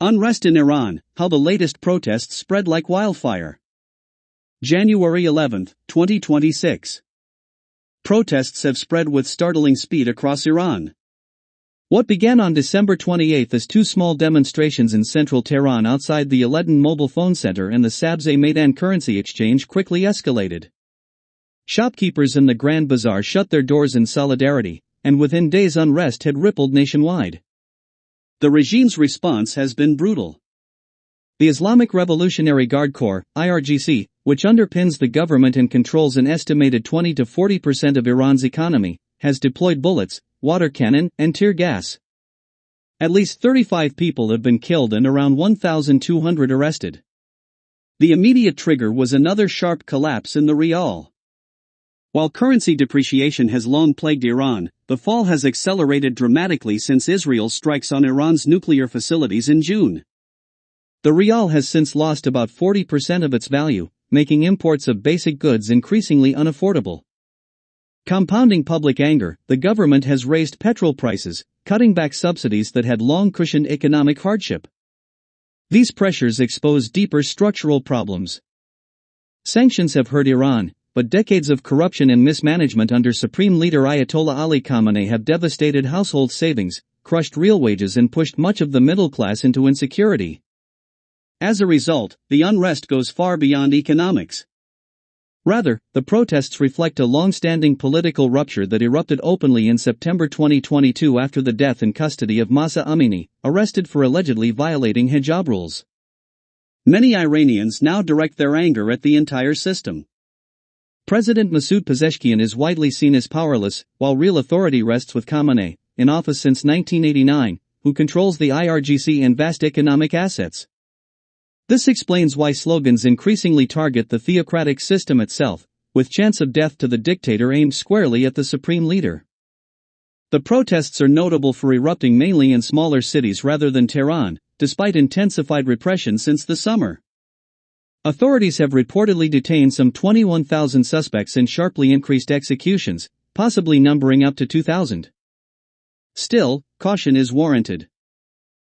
Unrest in Iran, how the latest protests spread like wildfire. January 11, 2026. Protests have spread with startling speed across Iran. What began on December 28 as two small demonstrations in central Tehran outside the Aleddin Mobile Phone Center and the Sabze Maidan currency exchange quickly escalated. Shopkeepers in the Grand Bazaar shut their doors in solidarity, and within days unrest had rippled nationwide. The regime's response has been brutal. The Islamic Revolutionary Guard Corps, IRGC, which underpins the government and controls an estimated 20 to 40% of Iran's economy, has deployed bullets, water cannon, and tear gas. At least 35 people have been killed and around 1,200 arrested. The immediate trigger was another sharp collapse in the rial. While currency depreciation has long plagued Iran, the fall has accelerated dramatically since Israel's strikes on Iran's nuclear facilities in June. The rial has since lost about 40% of its value, making imports of basic goods increasingly unaffordable. Compounding public anger, the government has raised petrol prices, cutting back subsidies that had long cushioned economic hardship. These pressures expose deeper structural problems. Sanctions have hurt Iran, but decades of corruption and mismanagement under Supreme Leader Ayatollah Ali Khamenei have devastated household savings, crushed real wages and pushed much of the middle class into insecurity. As a result, the unrest goes far beyond economics. Rather, the protests reflect a long-standing political rupture that erupted openly in September 2022 after the death and custody of Mahsa Amini, arrested for allegedly violating hijab rules. Many Iranians now direct their anger at the entire system. President Masoud Pezeshkian is widely seen as powerless, while real authority rests with Khamenei, in office since 1989, who controls the IRGC and vast economic assets. This explains why slogans increasingly target the theocratic system itself, with chants of death to the dictator aimed squarely at the supreme leader. The protests are notable for erupting mainly in smaller cities rather than Tehran, despite intensified repression since the summer. Authorities have reportedly detained some 21,000 suspects in sharply increased executions, possibly numbering up to 2,000. Still, caution is warranted.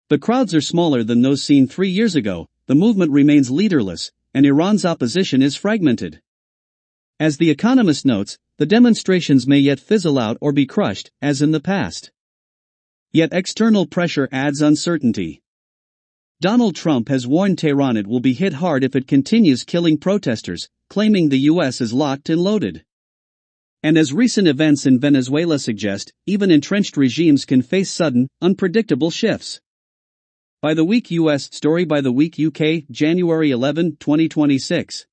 The crowds are smaller than those seen 3 years ago, the movement remains leaderless, and Iran's opposition is fragmented. As The Economist notes, the demonstrations may yet fizzle out or be crushed, as in the past. Yet external pressure adds uncertainty. Donald Trump has warned Tehran it will be hit hard if it continues killing protesters, claiming the U.S. is locked and loaded. And as recent events in Venezuela suggest, even entrenched regimes can face sudden, unpredictable shifts. By the Week U.S. Story by the Week UK, January 11, 2026.